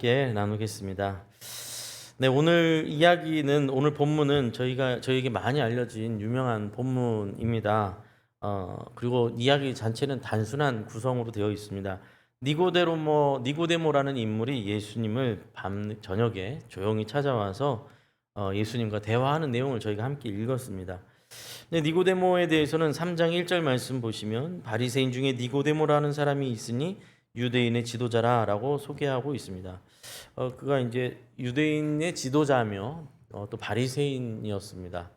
함께 나누겠습니다. 네, 오늘 본문은 저에게 많이 알려진 유명한 본문입니다. 그리고 이야기 자체는 단순한 구성으로 되어 있습니다. 니고데모라는 인물이 예수님을 저녁에 조용히 찾아와서 예수님과 대화하는 내용을 저희가 함께 읽었습니다. 네, 니고데모에 대해서는 3장 1절 말씀 보시면 바리새인 중에 니고데모라는 사람이 있으니 유대인의 지도자라라고 소개하고 있습니다. 그가 이제 유대인의 지도자며 또 바리새인이었습니다.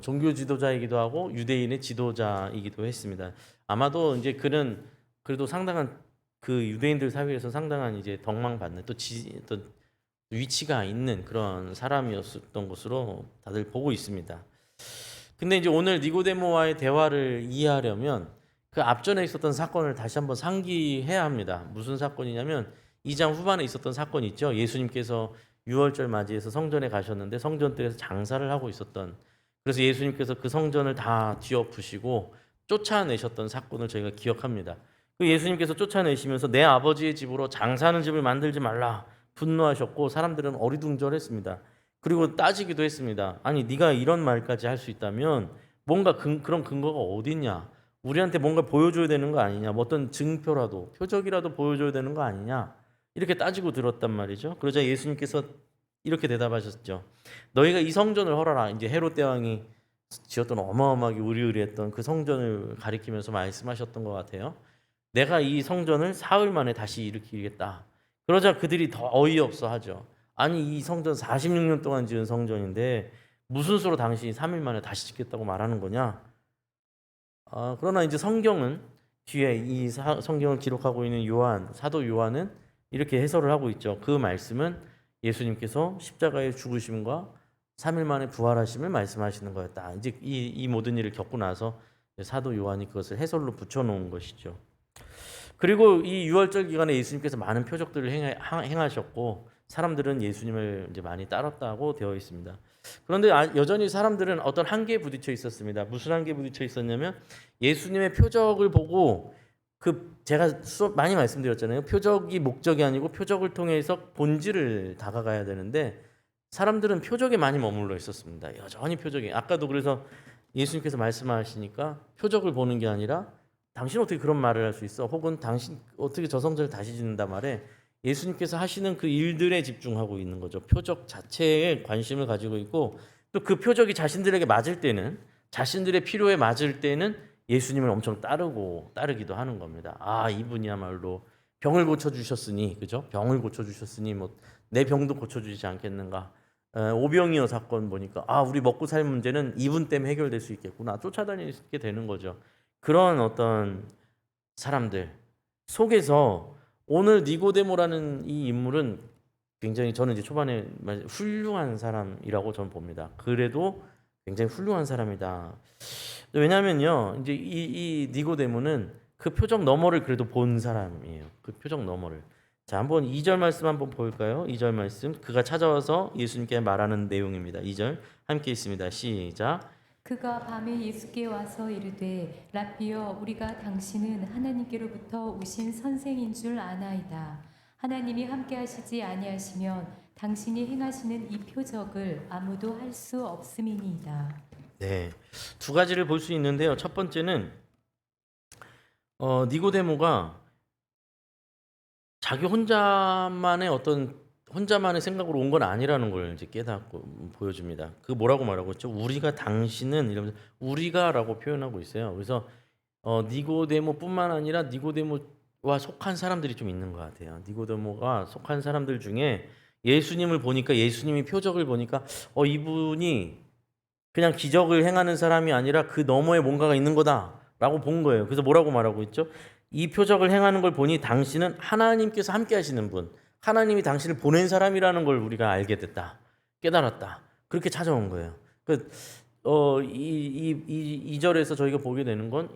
종교 지도자이기도 하고 유대인의 지도자이기도 했습니다. 아마도 이제 그는 그래도 상당한 그 유대인들 사회에서 상당한 이제 덕망받는 또 위치가 있는 그런 사람이었던 것으로 다들 보고 있습니다. 근데 이제 오늘 니고데모와의 대화를 이해하려면 그 앞전에 있었던 사건을 다시 한번 상기해야 합니다. 무슨 사건이냐면 2장 후반에 있었던 사건이 있죠. 예수님께서 유월절 맞이해서 성전에 가셨는데 성전뜰에서 장사를 하고 있었던, 그래서 예수님께서 그 성전을 다 뒤엎으시고 쫓아내셨던 사건을 저희가 기억합니다. 그 예수님께서 쫓아내시면서 내 아버지의 집으로 장사하는 집을 만들지 말라 분노하셨고 사람들은 어리둥절했습니다. 그리고 따지기도 했습니다. 아니 네가 이런 말까지 할 수 있다면 뭔가 그런 근거가 어디 있냐? 우리한테 뭔가 보여줘야 되는 거 아니냐? 뭐 어떤 증표라도 표적이라도 보여줘야 되는 거 아니냐? 이렇게 따지고 들었단 말이죠. 그러자 예수님께서 이렇게 대답하셨죠. 너희가 이 성전을 헐어라. 이제 헤롯 대왕이 지었던 어마어마하게 의리의리했던 그 성전을 가리키면서 말씀하셨던 것 같아요. 내가 이 성전을 사흘 만에 다시 일으키겠다. 그러자 그들이 더 어이없어 하죠. 아니 이 성전 46년 동안 지은 성전인데 무슨 수로 당신이 3일 만에 다시 짓겠다고 말하는 거냐? 그러나 이제 성경은 뒤에 성경을 기록하고 있는 사도 요한은 이렇게 해설을 하고 있죠. 그 말씀은 예수님께서 십자가의 죽으심과 3일 만에 부활하심을 말씀하시는 거였다. 이제 이 모든 일을 겪고 나서 사도 요한이 그것을 해설로 붙여놓은 것이죠. 그리고 이 유월절 기간에 예수님께서 많은 표적들을 행하셨고 사람들은 예수님을 이제 많이 따랐다고 되어 있습니다. 그런데 여전히 사람들은 어떤 한계에 부딪혀 있었습니다. 무슨 한계에 부딪혀 있었냐면 예수님의 표적을 보고 제가 많이 말씀드렸잖아요. 표적이 목적이 아니고 표적을 통해서 본질을 다가가야 되는데 사람들은 표적에 많이 머물러 있었습니다. 여전히 표적이. 아까도 그래서 예수님께서 말씀하시니까 표적을 보는 게 아니라 당신 어떻게 그런 말을 할 수 있어? 혹은 당신 어떻게 저 성전을 다시 짓는다 말에 예수님께서 하시는 그 일들에 집중하고 있는 거죠. 표적 자체에 관심을 가지고 있고 또 그 표적이 자신들에게 맞을 때는 자신들의 필요에 맞을 때는 예수님을 엄청 따르기도 하는 겁니다. 이분이야말로 병을 고쳐 주셨으니 그죠? 병을 고쳐 주셨으니 뭐 내 병도 고쳐 주시지 않겠는가? 오병이어 사건 보니까 우리 먹고 살 문제는 이분 때문에 해결될 수 있겠구나. 쫓아다니게 되는 거죠. 그런 어떤 사람들 속에서 오늘 니고데모라는 이 인물은 굉장히 저는 이제 초반에 훌륭한 사람이라고 저는 봅니다. 그래도 굉장히 훌륭한 사람이다. 왜냐면요, 이제 이 니고데모는 그 표적 너머를 그래도 본 사람이에요. 그 표적 너머를. 자, 한번 2절 말씀 한번 볼까요? 2절 말씀. 그가 찾아와서 예수님께 말하는 내용입니다. 2절 함께 있습니다. 시작. 그가 밤에 예수께 와서 이르되 라피여 우리가 당신은 하나님께로부터 오신 선생인 줄 아나이다. 하나님이 함께 하시지 아니하시면 당신이 행하시는 이 표적을 아무도 할 수 없음이니이다. 네, 두 가지를 볼 수 있는데요. 첫 번째는 니고데모가 자기 혼자만의 생각으로 온 건 아니라는 걸 이제 깨닫고 보여줍니다. 그 뭐라고 말하고 있죠? 우리가 당신은 이러면서 우리가라고 표현하고 있어요. 그래서 니고데모뿐만 아니라 니고데모와 속한 사람들이 좀 있는 것 같아요. 니고데모가 속한 사람들 중에 예수님을 보니까 예수님이 표적을 보니까 이분이 그냥 기적을 행하는 사람이 아니라 그 너머에 뭔가가 있는 거다라고 본 거예요. 그래서 뭐라고 말하고 있죠? 이 표적을 행하는 걸 보니 당신은 하나님께서 함께 하시는 분, 하나님이 당신을 보낸 사람이라는 걸 우리가 알게 됐다. 깨달았다. 그렇게 찾아온 거예요. 이 절에서 저희가 보게 되는 건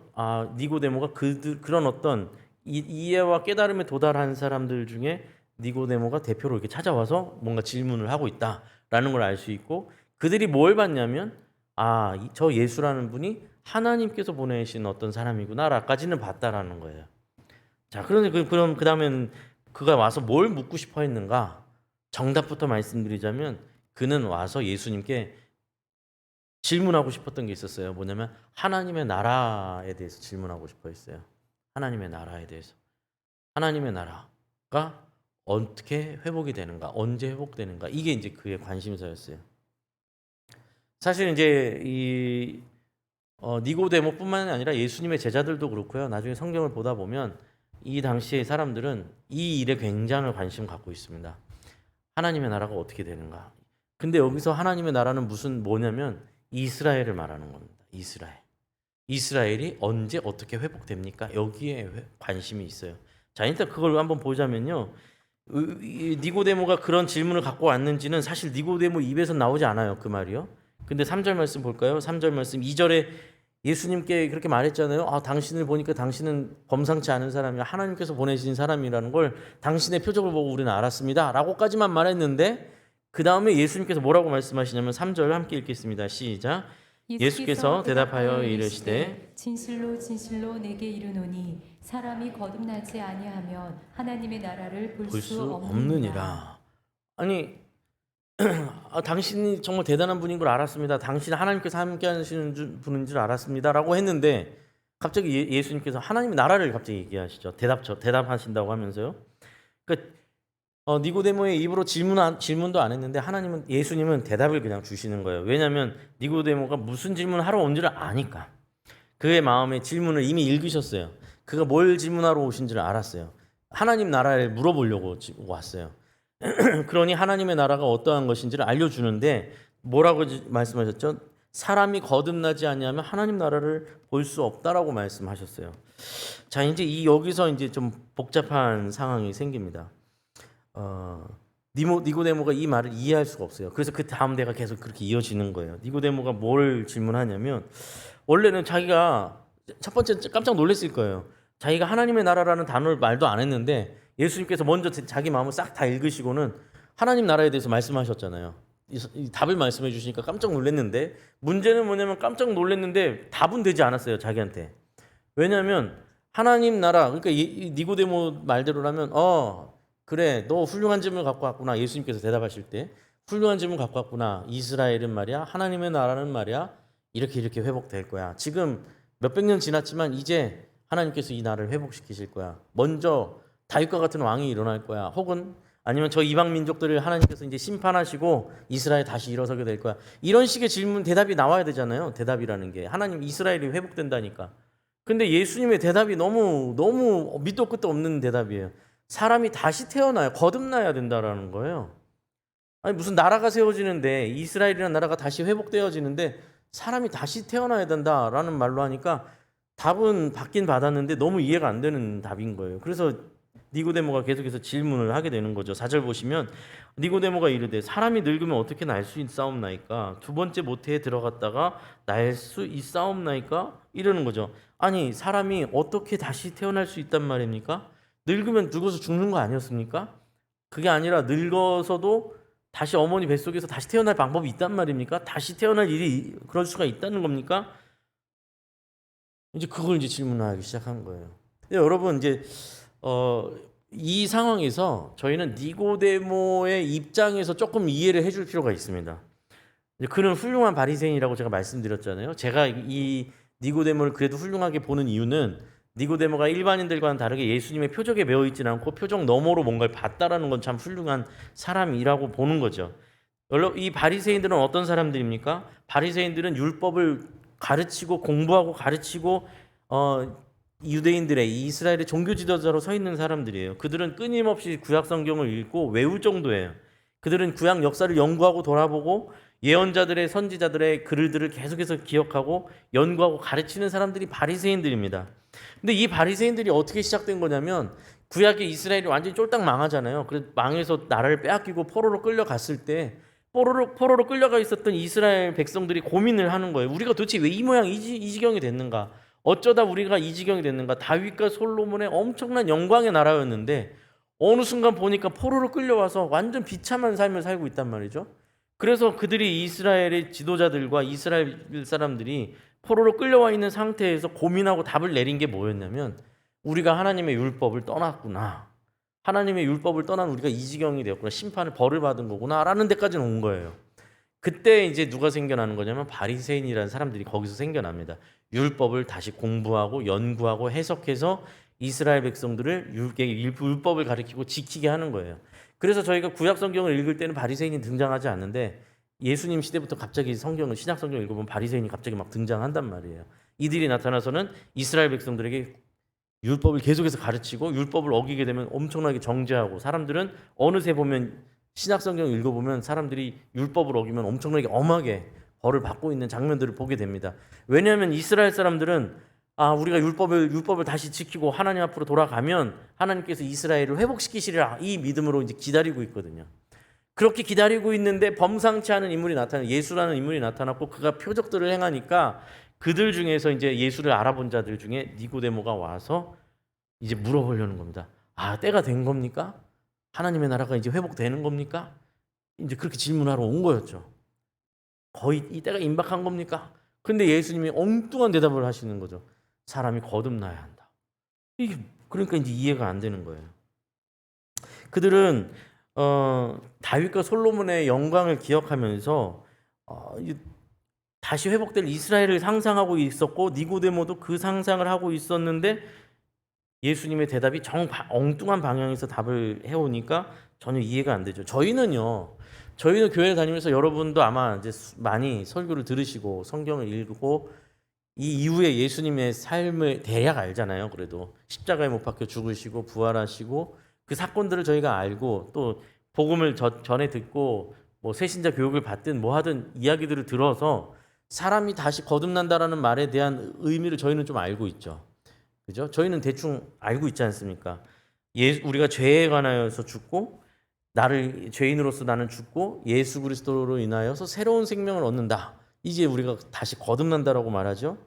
니고데모가 그런 어떤 이해와 깨달음에 도달한 사람들 중에 니고데모가 대표로 이렇게 찾아와서 뭔가 질문을 하고 있다라는 걸 알 수 있고, 그들이 뭘 봤냐면 저 예수라는 분이 하나님께서 보내신 어떤 사람이구나라까지는 봤다라는 거예요. 자, 그런데 그럼 그다음엔 그가 와서 뭘 묻고 싶어 했는가? 정답부터 말씀드리자면 그는 와서 예수님께 질문하고 싶었던 게 있었어요. 뭐냐면 하나님의 나라에 대해서 질문하고 싶어 했어요. 하나님의 나라에 대해서. 하나님의 나라가 어떻게 회복이 되는가? 언제 회복되는가? 이게 이제 그의 관심사였어요. 사실 이제 이 니고데모뿐만 아니라 예수님의 제자들도 그렇고요. 나중에 성경을 보다 보면 이 당시의 사람들은 이 일에 굉장히 관심 갖고 있습니다. 하나님의 나라가 어떻게 되는가? 근데 여기서 하나님의 나라는 뭐냐면 이스라엘을 말하는 겁니다. 이스라엘. 이스라엘이 언제 어떻게 회복됩니까? 여기에 관심이 있어요. 자, 일단 그걸 한번 보자면요. 니고데모가 그런 질문을 갖고 왔는지는 사실 니고데모 입에서 나오지 않아요. 그 말이요. 근데 3절 말씀 볼까요? 3절 말씀 2절에 예수님께 그렇게 말했잖아요. 당신을 보니까 당신은 범상치 않은 사람이야. 하나님께서 보내신 사람이라는 걸 당신의 표적을 보고 우리는 알았습니다. 라고까지만 말했는데 그 다음에 예수님께서 뭐라고 말씀하시냐면 3절 함께 읽겠습니다. 시작. 예수께서 대답하여 이르시되 진실로 진실로 내게 이르노니 사람이 거듭나지 아니하면 하나님의 나라를 볼 볼 수 수 없느니라. 없느니라. 아니 당신이 정말 대단한 분인 걸 알았습니다. 당신은 하나님께서 함께 하시는 분인 줄 알았습니다. 라고 했는데 갑자기 예수님께서 하나님의 나라를 갑자기 얘기하시죠. 대답하신다고 하면서요. 그러니까 니고데모의 입으로 질문도 안 했는데 예수님은 대답을 그냥 주시는 거예요. 왜냐하면 니고데모가 무슨 질문을 하러 온 줄 아니까. 그의 마음에 질문을 이미 읽으셨어요. 그가 뭘 질문하러 오신 줄 알았어요. 하나님 나라를 물어보려고 왔어요. 그러니 하나님의 나라가 어떠한 것인지를 알려주는데 뭐라고 말씀하셨죠? 사람이 거듭나지 아니하면 하나님 나라를 볼 수 없다라고 말씀하셨어요. 자, 이제 여기서 이제 좀 복잡한 상황이 생깁니다. 니고데모가 이 말을 이해할 수가 없어요. 그래서 그 다음 대가 계속 그렇게 이어지는 거예요. 니고데모가 뭘 질문하냐면 원래는 자기가 첫 번째 깜짝 놀랐을 거예요. 자기가 하나님의 나라라는 단어를 말도 안 했는데 예수님께서 먼저 자기 마음을 싹 다 읽으시고는 하나님 나라에 대해서 말씀하셨잖아요. 이 답을 말씀해 주시니까 깜짝 놀랐는데 문제는 뭐냐면 깜짝 놀랐는데 답은 되지 않았어요. 자기한테. 왜냐하면 하나님 나라 그러니까 니고데모 말대로라면 그래 너 훌륭한 질문을 갖고 왔구나. 예수님께서 대답하실 때 훌륭한 질문 갖고 왔구나. 이스라엘은 말이야 하나님의 나라는 말이야 이렇게 회복될 거야. 지금 몇백 년 지났지만 이제 하나님께서 이 나라를 회복시키실 거야. 먼저 다윗과 같은 왕이 일어날 거야. 혹은 아니면 저 이방 민족들을 하나님께서 이제 심판하시고 이스라엘 다시 일어서게 될 거야. 이런 식의 질문 대답이 나와야 되잖아요. 대답이라는 게 하나님 이스라엘이 회복된다니까. 근데 예수님의 대답이 너무 밑도 끝도 없는 대답이에요. 사람이 다시 태어나요. 거듭나야 된다라는 거예요. 아니 무슨 나라가 세워지는데 이스라엘이라는 나라가 다시 회복되어지는데 사람이 다시 태어나야 된다라는 말로 하니까 답은 받긴 받았는데 너무 이해가 안 되는 답인 거예요. 그래서 니고데모가 계속해서 질문을 하게 되는 거죠. 4절 보시면 니고데모가 이르되 사람이 늙으면 어떻게 날 수 있사옵나이까? 두 번째 모태에 들어갔다가 날 수 있사옵나이까? 이러는 거죠. 아니 사람이 어떻게 다시 태어날 수 있단 말입니까? 늙으면 늙어서 죽는 거 아니었습니까? 그게 아니라 늙어서도 다시 어머니 뱃속에서 다시 태어날 방법이 있단 말입니까? 다시 태어날 일이 그럴 수가 있다는 겁니까? 이제 그걸 이제 질문하기 시작한 거예요. 근데 여러분 이제 이 상황에서 저희는 니고데모의 입장에서 조금 이해를 해줄 필요가 있습니다. 그는 훌륭한 바리새인이라고 제가 말씀드렸잖아요. 제가 이 니고데모를 그래도 훌륭하게 보는 이유는 니고데모가 일반인들과는 다르게 예수님의 표적에 매여 있지는 않고 표적 너머로 뭔가를 봤다라는 건 참 훌륭한 사람이라고 보는 거죠. 이 바리새인들은 어떤 사람들입니까? 바리새인들은 율법을 가르치고 공부하고 가르치고 유대인들의 이스라엘의 종교 지도자로 서 있는 사람들이에요. 그들은 끊임없이 구약 성경을 읽고 외울 정도예요. 그들은 구약 역사를 연구하고 돌아보고 예언자들의 선지자들의 글들을 계속해서 기억하고 연구하고 가르치는 사람들이 바리새인들입니다. 근데 이 바리새인들이 어떻게 시작된 거냐면 구약의 이스라엘이 완전히 쫄딱 망하잖아요. 그래서 망해서 나라를 빼앗기고 포로로 끌려갔을 때 포로로 끌려가 있었던 이스라엘 백성들이 고민을 하는 거예요. 우리가 도대체 왜 이 모양 이 지경이 됐는가? 어쩌다 우리가 이 지경이 됐는가? 다윗과 솔로몬의 엄청난 영광의 나라였는데 어느 순간 보니까 포로로 끌려와서 완전 비참한 삶을 살고 있단 말이죠. 그래서 그들이 이스라엘의 지도자들과 이스라엘 사람들이 포로로 끌려와 있는 상태에서 고민하고 답을 내린 게 뭐였냐면 우리가 하나님의 율법을 떠났구나. 하나님의 율법을 떠난 우리가 이 지경이 되었구나. 심판을 벌을 받은 거구나라는 데까지는 온 거예요. 그때 이제 누가 생겨나는 거냐면 바리새인이라는 사람들이 거기서 생겨납니다. 율법을 다시 공부하고 연구하고 해석해서 이스라엘 백성들을 율법을 가리키고 지키게 하는 거예요. 그래서 저희가 구약 성경을 읽을 때는 바리새인이 등장하지 않는데 예수님 시대부터 갑자기 성경을 신약 성경을 읽어보면 바리새인이 갑자기 막 등장한단 말이에요. 이들이 나타나서는 이스라엘 백성들에게 율법을 계속해서 가르치고 율법을 어기게 되면 엄청나게 정죄하고 사람들은 어느새 보면 신약 성경 읽어보면 사람들이 율법을 어기면 엄청나게 엄하게 벌을 받고 있는 장면들을 보게 됩니다. 왜냐하면 이스라엘 사람들은 우리가 율법을 다시 지키고 하나님 앞으로 돌아가면 하나님께서 이스라엘을 회복시키시리라 이 믿음으로 이제 기다리고 있거든요. 그렇게 기다리고 있는데 범상치 않은 인물이 나타나 예수라는 인물이 나타났고 그가 표적들을 행하니까 그들 중에서 이제 예수를 알아본 자들 중에 니고데모가 와서 이제 물어보려는 겁니다. 때가 된 겁니까? 하나님의 나라가 이제 회복되는 겁니까? 이제 그렇게 질문하러 온 거였죠. 거의 이 때가 임박한 겁니까? 근데 예수님이 엉뚱한 대답을 하시는 거죠. 사람이 거듭나야 한다. 이게 그러니까 이제 이해가 안 되는 거예요. 그들은 다윗과 솔로몬의 영광을 기억하면서 다시 회복될 이스라엘을 상상하고 있었고 니고데모도 그 상상을 하고 있었는데 예수님의 대답이 엉뚱한 방향에서 답을 해오니까 전혀 이해가 안 되죠. 저희는 교회 다니면서 여러분도 아마 이제 많이 설교를 들으시고 성경을 읽고 이 이후에 예수님의 삶을 대략 알잖아요. 그래도 십자가에 못 박혀 죽으시고 부활하시고 그 사건들을 저희가 알고 또 복음을 전에 듣고 뭐 새신자 교육을 받든 뭐 하든 이야기들을 들어서 사람이 다시 거듭난다라는 말에 대한 의미를 저희는 좀 알고 있죠. 그죠? 저희는 대충 알고 있지 않습니까? 우리가 죄에 관하여서 죽고 죄인으로서 나는 죽고 예수 그리스도로 인하여서 새로운 생명을 얻는다. 이제 우리가 다시 거듭난다라고 말하죠.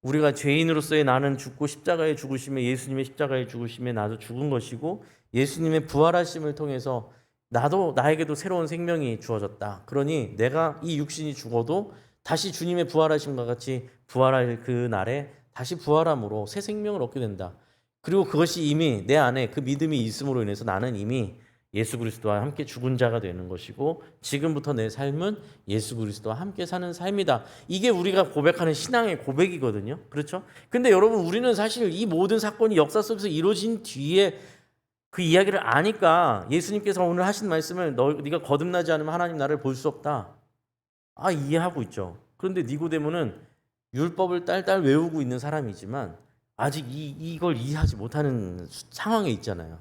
우리가 죄인으로서의 나는 죽고 십자가에 죽으심에 예수님의 십자가에 죽으심에 나도 죽은 것이고 예수님의 부활하심을 통해서 나에게도 새로운 생명이 주어졌다. 그러니 내가 이 육신이 죽어도 다시 주님의 부활하심과 같이 부활할 그 날에 다시 부활함으로 새 생명을 얻게 된다. 그리고 그것이 이미 내 안에 그 믿음이 있음으로 인해서 나는 이미 예수 그리스도와 함께 죽은 자가 되는 것이고 지금부터 내 삶은 예수 그리스도와 함께 사는 삶이다. 이게 우리가 고백하는 신앙의 고백이거든요. 그렇죠? 근데 여러분 우리는 사실 이 모든 사건이 역사 속에서 이루어진 뒤에 그 이야기를 아니까 예수님께서 오늘 하신 말씀을 네가 거듭나지 않으면 하나님 나라를 볼 수 없다. 이해하고 있죠. 그런데 니고데모는 율법을 딸딸 외우고 있는 사람이지만 아직 이걸 이해하지 못하는 상황에 있잖아요.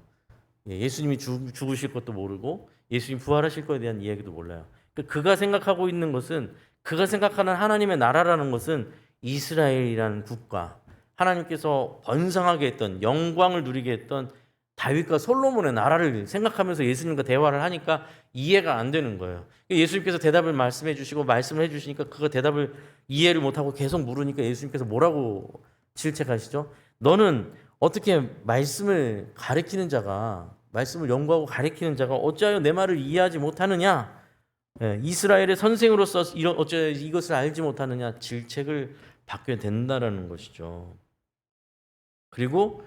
예수님이 죽으실 것도 모르고 예수님 부활하실 것에 대한 이야기도 몰라요. 그가 생각하고 있는 것은 그가 생각하는 하나님의 나라라는 것은 이스라엘이라는 국가, 하나님께서 번성하게 했던 영광을 누리게 했던 다윗과 솔로몬의 나라를 생각하면서 예수님과 대화를 하니까 이해가 안 되는 거예요. 예수님께서 대답을 말씀해 주시고 말씀을 해 주시니까 그 대답을 이해를 못하고 계속 물으니까 예수님께서 뭐라고 질책하시죠? 너는 어떻게 말씀을 연구하고 가르치는 자가 어찌하여 내 말을 이해하지 못하느냐? 이스라엘의 선생으로서 어찌하여 이것을 알지 못하느냐? 질책을 받게 된다라는 것이죠. 그리고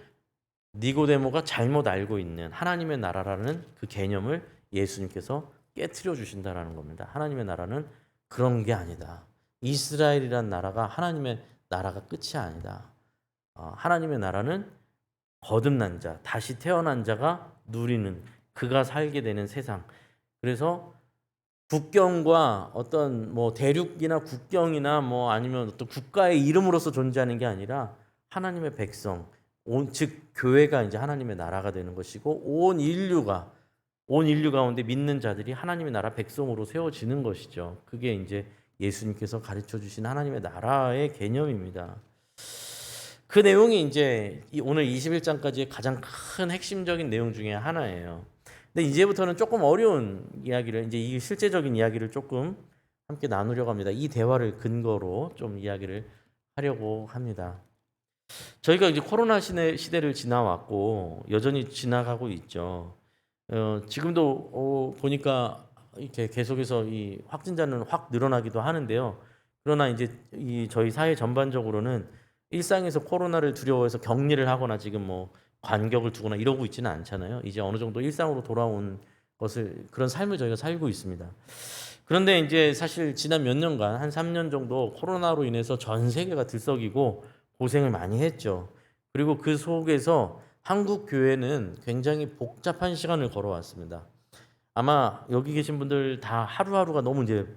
니고데모가 잘못 알고 있는 하나님의 나라라는 그 개념을 예수님께서 깨트려 주신다라는 겁니다. 하나님의 나라는 그런 게 아니다. 이스라엘이란 나라가 하나님의 나라가 끝이 아니다. 하나님의 나라는 거듭난 자, 다시 태어난 자가 누리는 그가 살게 되는 세상. 그래서 국경과 어떤 뭐 대륙이나 국경이나 뭐 아니면 어떤 국가의 이름으로서 존재하는 게 아니라 하나님의 백성, 즉 교회가 이제 하나님의 나라가 되는 것이고 온 인류 가운데 믿는 자들이 하나님의 나라 백성으로 세워지는 것이죠. 그게 이제 예수님께서 가르쳐 주신 하나님의 나라의 개념입니다. 그 내용이 이제 오늘 21장까지의 가장 큰 핵심적인 내용 중에 하나예요. 근데 이제부터는 조금 어려운 이야기를 이제 이 실제적인 이야기를 조금 함께 나누려고 합니다. 이 대화를 근거로 좀 이야기를 하려고 합니다. 저희가 이제 코로나 시대를 지나왔고 여전히 지나가고 있죠. 지금도 보니까 이렇게 계속해서 이 확진자는 확 늘어나기도 하는데요. 그러나 이제 저희 사회 전반적으로는 일상에서 코로나를 두려워해서 격리를 하거나 지금 뭐 간격을 두거나 이러고 있지는 않잖아요. 이제 어느 정도 일상으로 돌아온 것을 그런 삶을 저희가 살고 있습니다. 그런데 이제 사실 지난 몇 년간 한 3년 정도 코로나로 인해서 전 세계가 들썩이고 고생을 많이 했죠. 그리고 그 속에서 한국 교회는 굉장히 복잡한 시간을 걸어왔습니다. 아마 여기 계신 분들 다 하루하루가 너무 이제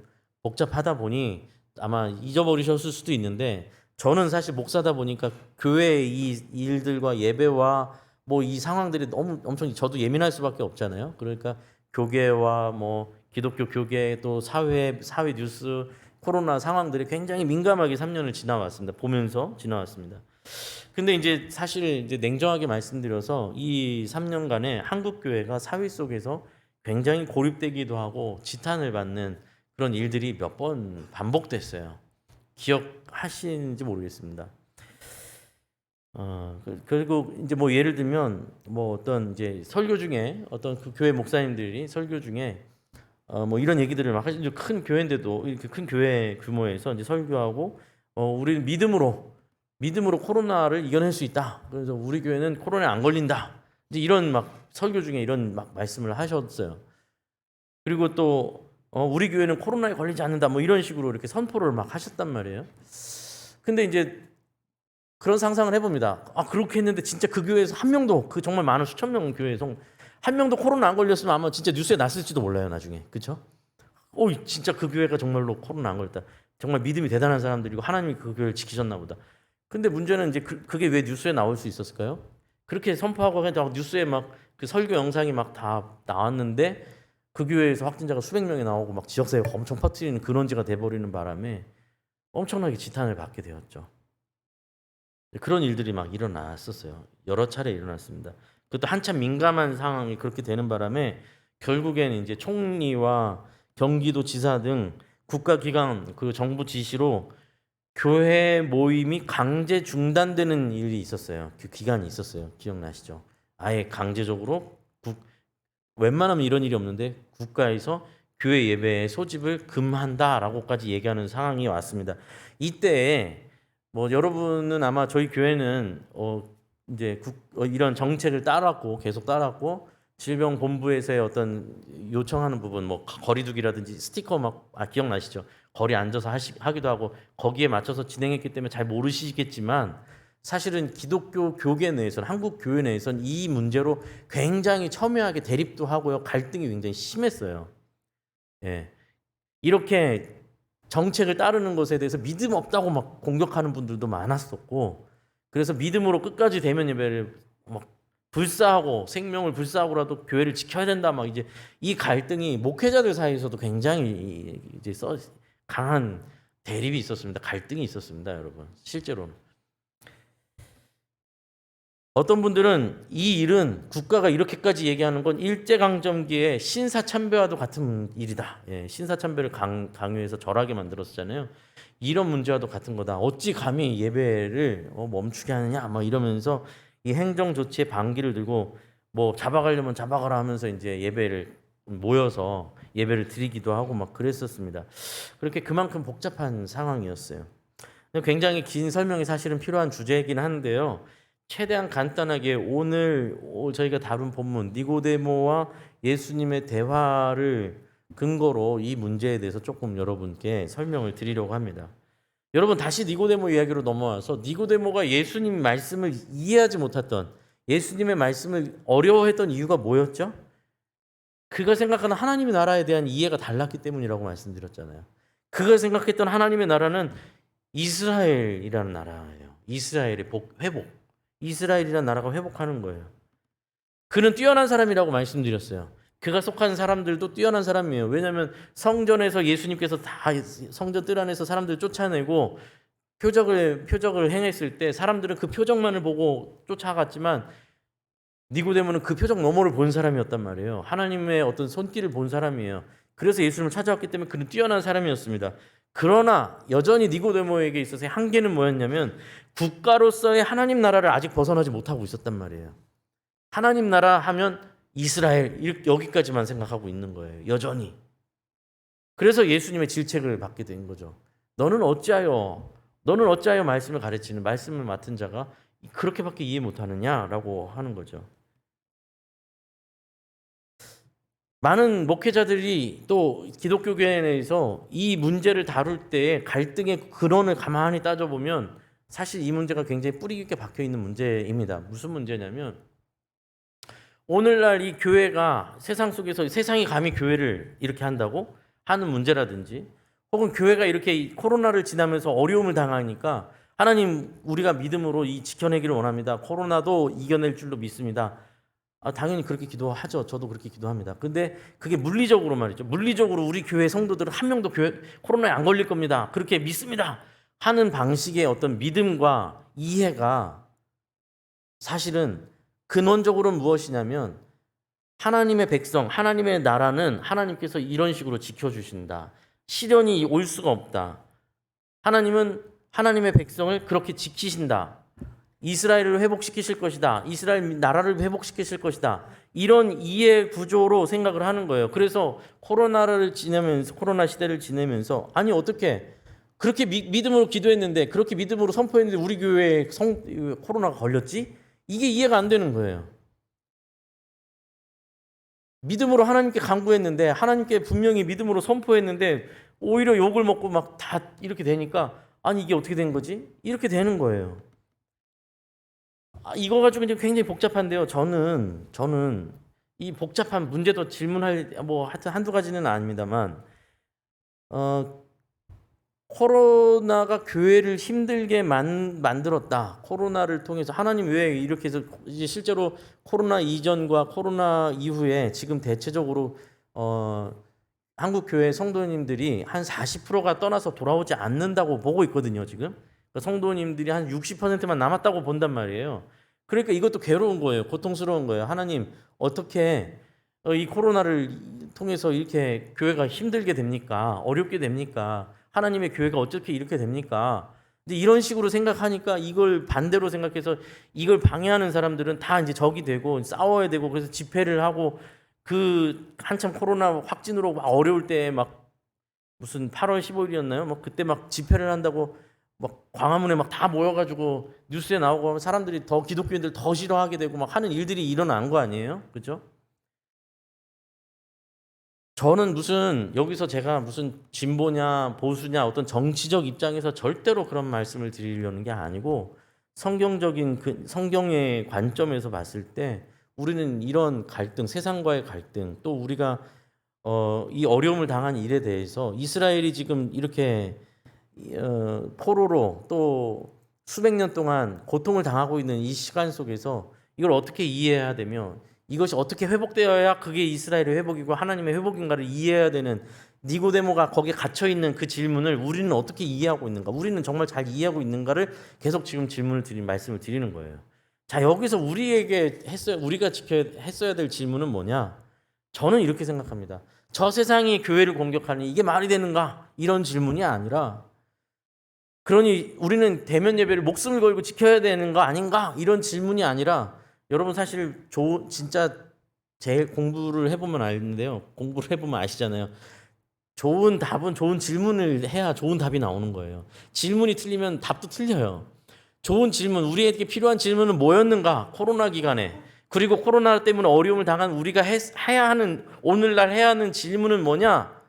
복잡하다 보니 아마 잊어버리셨을 수도 있는데 저는 사실 목사다 보니까 교회의 이 일들과 예배와 뭐 이 상황들이 너무 엄청 저도 예민할 수밖에 없잖아요. 그러니까 교계와 뭐 기독교 교계 또 사회 뉴스 코로나 상황들이 굉장히 민감하게 3년을 지나왔습니다. 보면서 지나왔습니다. 근데 이제 사실 이제 냉정하게 말씀드려서 이 3년간에 한국 교회가 사회 속에서 굉장히 고립되기도 하고 지탄을 받는 그런 일들이 몇 번 반복됐어요. 기억하시는지 모르겠습니다. 그리고 이제 뭐 예를 들면 뭐 어떤 이제 설교 중에 어떤 그 교회 목사님들이 설교 중에 뭐 이런 얘기들을 막 하시죠. 큰 교회인데도 이렇게 큰 교회 규모에서 이제 설교하고 우리는 믿음으로 코로나를 이겨낼 수 있다. 그래서 우리 교회는 코로나에 안 걸린다. 이제 이런 막 설교 중에 이런 막 말씀을 하셨어요. 그리고 또 우리 교회는 코로나에 걸리지 않는다. 뭐 이런 식으로 이렇게 선포를 막 하셨단 말이에요. 근데 이제 그런 상상을 해봅니다. 그렇게 했는데 진짜 그 교회에서 한 명도 그 정말 많은 수천 명 교회에서 한 명도 코로나 안 걸렸으면 아마 진짜 뉴스에 났을지도 몰라요 나중에. 그렇죠? 진짜 그 교회가 정말로 코로나 안 걸렸다. 정말 믿음이 대단한 사람들이고 하나님이 그 교회를 지키셨나 보다. 근데 문제는 이제 그게 왜 뉴스에 나올 수 있었을까요? 그렇게 선포하고 그냥 뉴스에 막 그 설교 영상이 막 다 나왔는데 그 교회에서 확진자가 수백 명이 나오고 막 지역사회에 엄청 퍼뜨리는 근원지가 돼버리는 바람에 엄청나게 지탄을 받게 되었죠. 그런 일들이 막 일어났었어요. 여러 차례 일어났습니다. 그것도 한참 민감한 상황이 그렇게 되는 바람에 결국에는 이제 총리와 경기도지사 등 국가기관 그 정부 지시로 교회 모임이 강제 중단되는 일이 있었어요. 그 기간이 있었어요. 기억나시죠? 아예 강제적으로 웬만하면 이런 일이 없는데 국가에서 교회 예배의 소집을 금한다라고까지 얘기하는 상황이 왔습니다. 이때 뭐 여러분은 아마 저희 교회는 이제 이런 정책을 따랐고 계속 따랐고 질병본부에서의 어떤 요청하는 부분 뭐 거리두기라든지 스티커 막 기억나시죠? 거리 앉아서 하기도 하고 거기에 맞춰서 진행했기 때문에 잘 모르시겠지만 사실은 기독교 교계 내에서는 한국 교회 내에서는 이 문제로 굉장히 첨예하게 대립도 하고요. 갈등이 굉장히 심했어요. 예. 이렇게 정책을 따르는 것에 대해서 믿음 없다고 막 공격하는 분들도 많았었고 그래서 믿음으로 끝까지 대면 예배를 막 불사하고 생명을 불사하고라도 교회를 지켜야 된다 막 이제 이 갈등이 목회자들 사이에서도 굉장히 이제 강한 대립이 있었습니다. 갈등이 있었습니다, 여러분. 실제로는. 어떤 분들은 이 일은 국가가 이렇게까지 얘기하는 건 일제강점기의 신사참배와도 같은 일이다. 신사참배를 강요해서 절하게 만들었잖아요. 이런 문제와도 같은 거다. 어찌 감히 예배를 멈추게 하느냐, 막 이러면서 이 행정 조치의 반기를 들고 뭐 잡아가려면 잡아가라 하면서 이제 예배를 모여서 예배를 드리기도 하고 막 그랬었습니다. 그렇게 그만큼 복잡한 상황이었어요. 굉장히 긴 설명이 사실은 필요한 주제이긴 한데요. 최대한 간단하게 오늘 저희가 다룬 본문 니고데모와 예수님의 대화를 근거로 이 문제에 대해서 조금 여러분께 설명을 드리려고 합니다. 여러분 다시 니고데모 이야기로 넘어와서 니고데모가 예수님 말씀을 이해하지 못했던 예수님의 말씀을 어려워했던 이유가 뭐였죠? 그가 생각하는 하나님의 나라에 대한 이해가 달랐기 때문이라고 말씀드렸잖아요. 그가 생각했던 하나님의 나라는 이스라엘이라는 나라예요. 이스라엘의 회복. 이스라엘이라는 나라가 회복하는 거예요. 그는 뛰어난 사람이라고 말씀드렸어요. 그가 속한 사람들도 뛰어난 사람이에요. 왜냐하면 성전에서 예수님께서 다 성전 뜰 안에서 사람들을 쫓아내고 표적을 행했을 때 사람들은 그 표적만을 보고 쫓아갔지만 니고데모는 그 표적 너머를 본 사람이었단 말이에요. 하나님의 어떤 손길을 본 사람이에요. 그래서 예수님을 찾아왔기 때문에 그는 뛰어난 사람이었습니다. 그러나 여전히 니고데모에게 있어서의 한계는 뭐였냐면 국가로서의 하나님 나라를 아직 벗어나지 못하고 있었단 말이에요. 하나님 나라 하면 이스라엘 여기까지만 생각하고 있는 거예요. 여전히. 그래서 예수님의 질책을 받게 된 거죠. 너는 어찌하여 말씀을 가르치는 말씀을 맡은 자가 그렇게밖에 이해 못하느냐라고 하는 거죠. 많은 목회자들이 또 기독교계에 대해서 이 문제를 다룰 때 갈등의 근원을 가만히 따져보면 사실 이 문제가 굉장히 뿌리 깊게 박혀 있는 문제입니다. 무슨 문제냐면 오늘날 이 교회가 세상 속에서 세상이 감히 교회를 이렇게 한다고 하는 문제라든지 혹은 교회가 이렇게 코로나를 지나면서 어려움을 당하니까 하나님 우리가 믿음으로 이 지켜내기를 원합니다. 코로나도 이겨낼 줄로 믿습니다. 당연히 그렇게 기도하죠. 저도 그렇게 기도합니다. 근데 그게 물리적으로 말이죠. 물리적으로 우리 교회 성도들은 한 명도 코로나에 안 걸릴 겁니다. 그렇게 믿습니다. 하는 방식의 어떤 믿음과 이해가 사실은 근원적으로는 무엇이냐면 하나님의 백성, 하나님의 나라는 하나님께서 이런 식으로 지켜주신다. 시련이 올 수가 없다. 하나님은 하나님의 백성을 그렇게 지키신다. 이스라엘을 회복시키실 것이다. 이스라엘 나라를 회복시키실 것이다. 이런 이해 구조로 생각을 하는 거예요. 그래서 코로나 시대를 지내면서 아니 어떻게 그렇게 믿음으로 기도했는데 그렇게 믿음으로 선포했는데 우리 교회에 코로나가 걸렸지? 이게 이해가 안 되는 거예요. 믿음으로 하나님께 간구했는데 하나님께 분명히 믿음으로 선포했는데 오히려 욕을 먹고 막 다 이렇게 되니까 아니 이게 어떻게 된 거지? 이렇게 되는 거예요. 이거 가지고 이제 굉장히 복잡한데요. 저는 이 복잡한 문제도 질문할 하여튼 한두 가지는 아닙니다만 코로나가 교회를 힘들게 만들었다. 코로나를 통해서 하나님 왜 이렇게 해서 이제 실제로 코로나 이전과 코로나 이후에 지금 대체적으로 한국 교회 성도님들이 한 40%가 떠나서 돌아오지 않는다고 보고 있거든요, 지금. 그러니까 성도님들이 한 60%만 남았다고 본단 말이에요. 그러니까 이것도 괴로운 거예요. 고통스러운 거예요. 하나님, 어떻게 이 코로나를 통해서 이렇게 교회가 힘들게 됩니까? 어렵게 됩니까? 하나님의 교회가 어떻게 이렇게 됩니까? 근데 이런 식으로 생각하니까 이걸 반대로 생각해서 이걸 방해하는 사람들은 다 이제 적이 되고 싸워야 되고 그래서 집회를 하고 그 한참 코로나 확진으로 막 어려울 때 막 무슨 8월 15일이었나요? 뭐 그때 막 집회를 한다고 막 광화문에 막 다 모여가지고 뉴스에 나오고 하면 사람들이 더 기독교인들 더 싫어하게 되고 막 하는 일들이 일어난 거 아니에요? 그죠? 저는 여기서 제가 무슨 진보냐 보수냐 어떤 정치적 입장에서 절대로 그런 말씀을 드리려는 게 아니고 성경적인 성경의 관점에서 봤을 때 우리는 이런 갈등, 세상과의 갈등, 또 우리가 이 어려움을 당한 일에 대해서 이스라엘이 지금 이렇게 포로로 또 수백 년 동안 고통을 당하고 있는 이 시간 속에서 이걸 어떻게 이해해야 되며 이것이 어떻게 회복되어야 그게 이스라엘의 회복이고 하나님의 회복인가를 이해해야 되는 니고데모가 거기에 갇혀 있는 그 질문을 우리는 어떻게 이해하고 있는가? 우리는 정말 잘 이해하고 있는가를 계속 지금 말씀을 드리는 거예요. 자, 여기서 우리가 했어야 될 질문은 뭐냐? 저는 이렇게 생각합니다. 저 세상이 교회를 공격하니 이게 말이 되는가? 이런 질문이 아니라 그러니 우리는 대면 예배를 목숨을 걸고 지켜야 되는 거 아닌가? 이런 질문이 아니라 여러분 사실 진짜 제일 공부를 해보면 아는데요. 공부를 해보면 아시잖아요. 좋은 답은 좋은 질문을 해야 좋은 답이 나오는 거예요. 질문이 틀리면 답도 틀려요. 좋은 질문, 우리에게 필요한 질문은 뭐였는가? 코로나 기간에. 그리고 코로나 때문에 어려움을 당한 우리가 오늘날 해야 하는 질문은 뭐냐?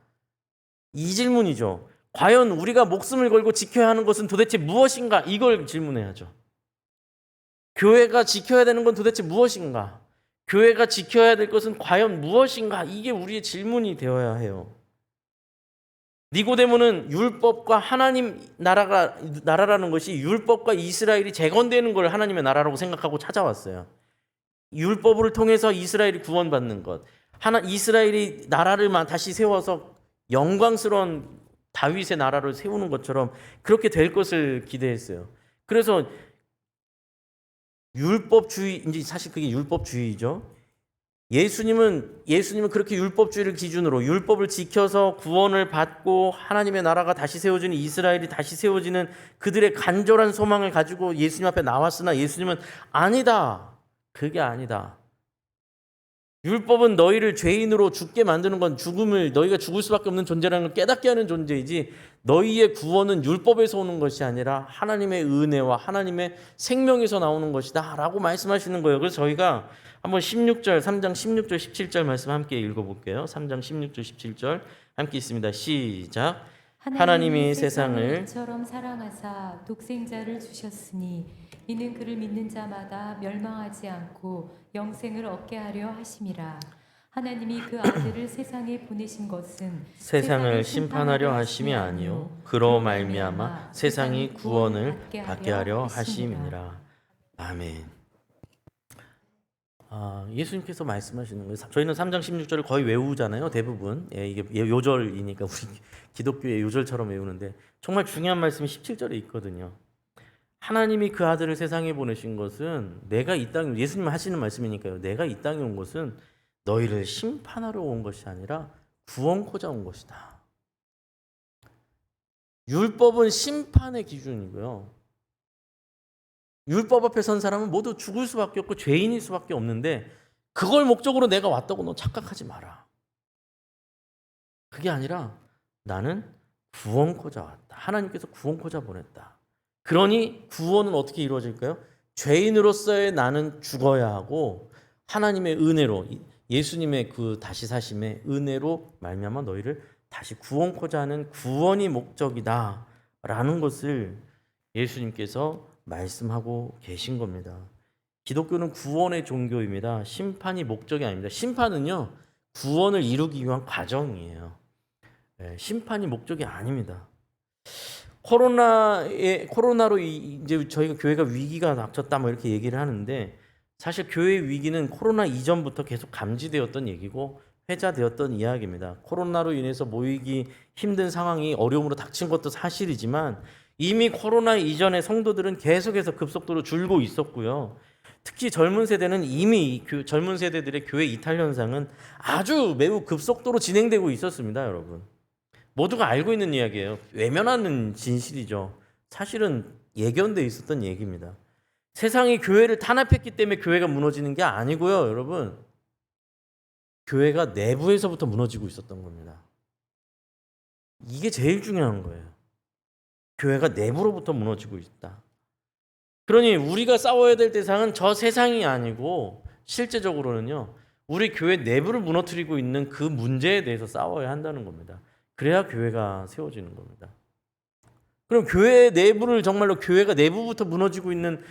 이 질문이죠. 과연 우리가 목숨을 걸고 지켜야 하는 것은 도대체 무엇인가? 이걸 질문해야죠. 교회가 지켜야 되는 건 도대체 무엇인가? 교회가 지켜야 될 것은 과연 무엇인가? 이게 우리의 질문이 되어야 해요. 니고데모는 율법과 하나님 나라라는 것이 율법과 이스라엘이 재건되는 걸 하나님의 나라라고 생각하고 찾아왔어요. 율법을 통해서 이스라엘이 구원받는 것. 이스라엘이 나라를 다시 세워서 영광스러운 다윗의 나라를 세우는 것처럼 그렇게 될 것을 기대했어요. 그래서 율법주의, 이제 사실 그게 율법주의죠. 예수님은 그렇게 율법주의를 기준으로 율법을 지켜서 구원을 받고 하나님의 나라가 다시 세워지는 이스라엘이 다시 세워지는 그들의 간절한 소망을 가지고 예수님 앞에 나왔으나 예수님은 아니다. 그게 아니다. 율법은 너희를 죄인으로 죽게 만드는 건 죽음을 너희가 죽을 수밖에 없는 존재라는 걸 깨닫게 하는 존재이지 너희의 구원은 율법에서 오는 것이 아니라 하나님의 은혜와 하나님의 생명에서 나오는 것이다 라고 말씀하시는 거예요. 그래서 저희가 한번 16절 3장 16절 17절 말씀 함께 읽어볼게요. 3장 16절 17절 함께 있습니다. 시작. 하나님이 세상을 이처럼 사랑하사 독생자를 주셨으니 이는 그를 믿는 자마다 멸망하지 않고 영생을 얻게 하려 하심이라. 하나님이 그 아들을 세상에 보내신 것은 세상을 심판하려 하심이 아니요 그로 말미암아 세상이 구원을 받게 하려 하심이니라. 아멘. 예수님께서 말씀하시는 거예요. 저희는 3장 16절을 거의 외우잖아요. 대부분. 이게 요절이니까 우리 기독교의 요절처럼 외우는데 정말 중요한 말씀이 17절에 있거든요. 하나님이 그 아들을 세상에 보내신 것은 내가 이 땅에 예수님 하시는 말씀이니까요. 내가 이 땅에 온 것은 너희를 심판하러 온 것이 아니라 구원코자 온 것이다. 율법은 심판의 기준이고요. 율법 앞에 선 사람은 모두 죽을 수밖에 없고 죄인일 수밖에 없는데 그걸 목적으로 내가 왔다고 너 착각하지 마라. 그게 아니라 나는 구원코자 왔다. 하나님께서 구원코자 보냈다. 그러니 구원은 어떻게 이루어질까요? 죄인으로서의 나는 죽어야 하고 하나님의 은혜로 예수님의 그 다시 사심의 은혜로 말미암아 너희를 다시 구원코자 하는 구원이 목적이다 라는 것을 예수님께서 말씀하고 계신 겁니다. 기독교는 구원의 종교입니다. 심판이 목적이 아닙니다. 심판은요 구원을 이루기 위한 과정이에요. 심판이 목적이 아닙니다. 코로나로 이제 저희가 교회가 위기가 닥쳤다 뭐 이렇게 얘기를 하는데 사실 교회의 위기는 코로나 이전부터 계속 감지되었던 얘기고 회자되었던 이야기입니다. 코로나로 인해서 모이기 힘든 상황이 어려움으로 닥친 것도 사실이지만 이미 코로나 이전에 성도들은 계속해서 급속도로 줄고 있었고요. 특히 젊은 세대는 이미 젊은 세대들의 교회 이탈 현상은 아주 매우 급속도로 진행되고 있었습니다, 여러분. 모두가 알고 있는 이야기예요. 외면하는 진실이죠. 사실은 예견돼 있었던 얘기입니다. 세상이 교회를 탄압했기 때문에 교회가 무너지는 게 아니고요, 여러분. 교회가 내부에서부터 무너지고 있었던 겁니다. 이게 제일 중요한 거예요. 교회가 내부로부터 무너지고 있다. 그러니 우리가 싸워야 될 대상은 저 세상이 아니고 실제적으로는요. 우리 교회 내부를 무너뜨리고 있는 그 문제에 대해서 싸워야 한다는 겁니다. 그래야 교회가 세워지는 겁니다. 그럼 교회 내부를 정말로 교회가 내부부터 무너지고 있는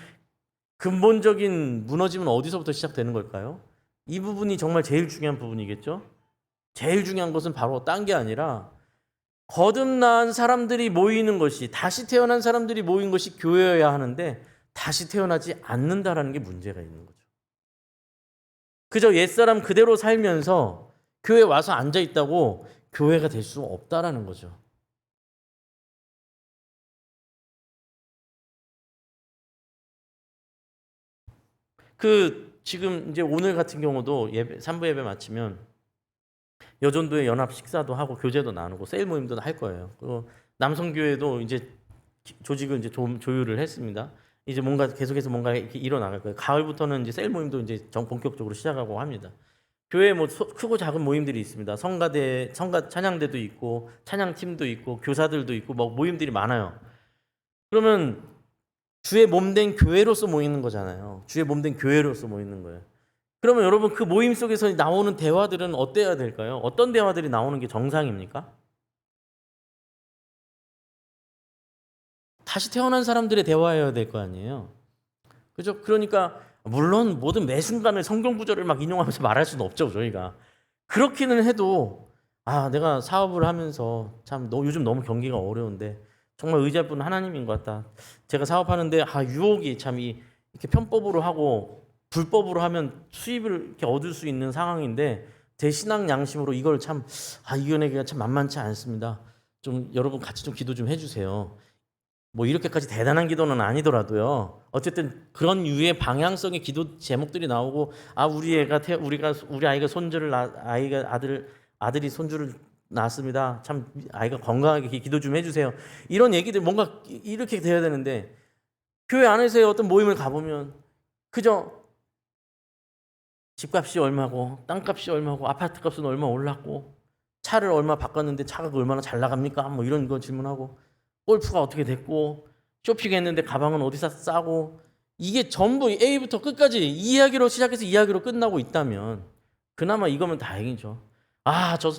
근본적인 무너짐은 어디서부터 시작되는 걸까요? 이 부분이 정말 제일 중요한 부분이겠죠? 제일 중요한 것은 바로 딴 게 아니라 거듭난 사람들이 모이는 것이 다시 태어난 사람들이 모인 것이 교회여야 하는데 다시 태어나지 않는다라는 게 문제가 있는 거죠. 그저 옛사람 그대로 살면서 교회에 와서 앉아 있다고 교회가 될 수 없다라는 거죠. 지금 이제 오늘 같은 경우도 예배, 3부 예배 마치면 여전도의 연합 식사도 하고 교제도 나누고 세일 모임도 할 거예요. 그리고 남성교회도 이제 조직을 이제 좀 조율을 했습니다. 이제 뭔가 계속해서 뭔가 이렇게 일어나갈 거예요. 가을부터는 이제 세일 모임도 이제 본격적으로 시작하고 합니다. 교회에 뭐 크고 작은 모임들이 있습니다. 찬양대도 있고 찬양팀도 있고 교사들도 있고 뭐 모임들이 많아요. 그러면 주의 몸된 교회로서 모이는 거잖아요. 주의 몸된 교회로서 모이는 거예요. 그러면 여러분 그 모임 속에서 나오는 대화들은 어때야 될까요? 어떤 대화들이 나오는 게 정상입니까? 다시 태어난 사람들의 대화여야 될 거 아니에요. 그죠? 그러니까 물론 모든 매 순간을 성경 구절을 막 인용하면서 말할 수는 없죠, 저희가. 그렇기는 해도 내가 사업을 하면서 참 요즘 너무 경기가 어려운데 정말 의지할 분은 하나님인 것 같다. 제가 사업하는데 유혹이 참 이렇게 편법으로 하고 불법으로 하면 수입을 이렇게 얻을 수 있는 상황인데 제 신앙 양심으로 이걸 참 이겨내기가 참 만만치 않습니다. 좀 여러분 같이 좀 기도 좀 해주세요. 뭐 이렇게까지 대단한 기도는 아니더라도요. 어쨌든 그런 유의 방향성의 기도 제목들이 나오고 우리 아이가 아들이 손주를 낳았습니다. 참 아이가 건강하게 기도 좀 해주세요. 이런 얘기들 뭔가 이렇게 돼야 되는데 교회 안에서의 어떤 모임을 가보면 그저 집값이 얼마고 땅값이 얼마고 아파트값은 얼마 올랐고 차를 얼마 바꿨는데 차가 얼마나 잘 나갑니까? 뭐 이런 거 질문하고 골프가 어떻게 됐고 쇼핑했는데 가방은 어디서 싸고 이게 전부 A부터 끝까지 이야기로 시작해서 이야기로 끝나고 있다면 그나마 이거면 다행이죠.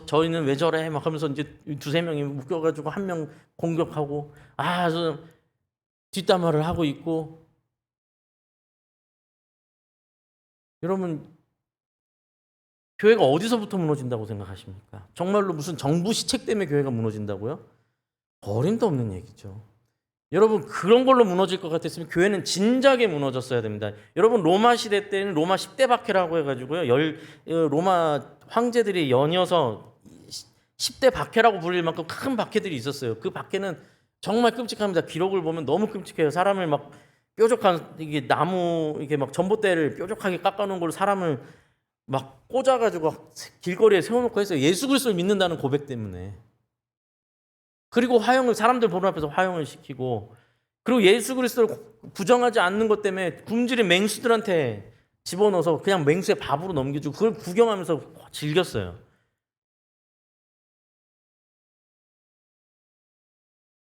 저희는 왜 저래? 막 하면서 이제 두세 명이 묶여가지고 한 명 공격하고 저 뒷담화를 하고 있고 여러분 교회가 어디서부터 무너진다고 생각하십니까? 정말로 무슨 정부 시책 때문에 교회가 무너진다고요? 어림도 없는 얘기죠. 여러분 그런 걸로 무너질 것 같았으면 교회는 진작에 무너졌어야 됩니다. 여러분 로마 시대 때는 로마 10대 박해라고 해가지고요. 로마 황제들이 연이어서 10대 박해라고 불릴 만큼 큰 박해들이 있었어요. 그 박해는 정말 끔찍합니다. 기록을 보면 너무 끔찍해요. 사람을 막 뾰족한 이게 나무 이게 막 전봇대를 뾰족하게 깎아놓은 걸 사람을 막 꽂아가지고 길거리에 세워놓고 했어요. 예수 그리스도를 믿는다는 고백 때문에. 그리고 사람들 보는 앞에서 화형을 시키고 그리고 예수 그리스도를 부정하지 않는 것 때문에 굶주린 맹수들한테 집어넣어서 그냥 맹수의 밥으로 넘겨주고 그걸 구경하면서 즐겼어요.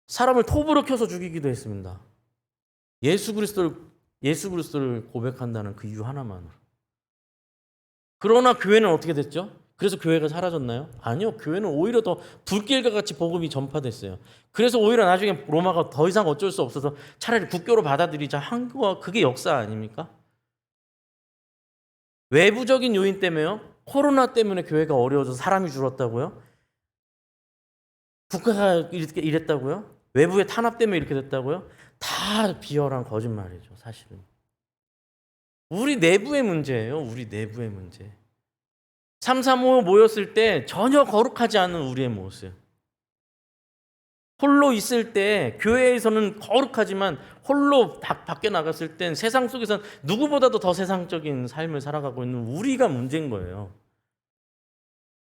사람을 톱으로 켜서 죽이기도 했습니다. 예수 그리스도를 고백한다는 그 이유 하나만으로. 그러나 교회는 어떻게 됐죠? 그래서 교회가 사라졌나요? 아니요. 교회는 오히려 더 불길과 같이 복음이 전파됐어요. 그래서 오히려 나중에 로마가 더 이상 어쩔 수 없어서 차라리 국교로 받아들이자 한 거가 그게 역사 아닙니까? 외부적인 요인 때문에요. 코로나 때문에 교회가 어려워져서 사람이 줄었다고요? 국가가 이랬다고요? 외부의 탄압 때문에 이렇게 됐다고요? 다 비열한 거짓말이죠, 사실은. 우리 내부의 문제예요. 우리 내부의 문제. 335 모였을 때 전혀 거룩하지 않은 우리의 모습. 홀로 있을 때 교회에서는 거룩하지만 홀로 밖에 나갔을 땐 세상 속에서는 누구보다도 더 세상적인 삶을 살아가고 있는 우리가 문제인 거예요.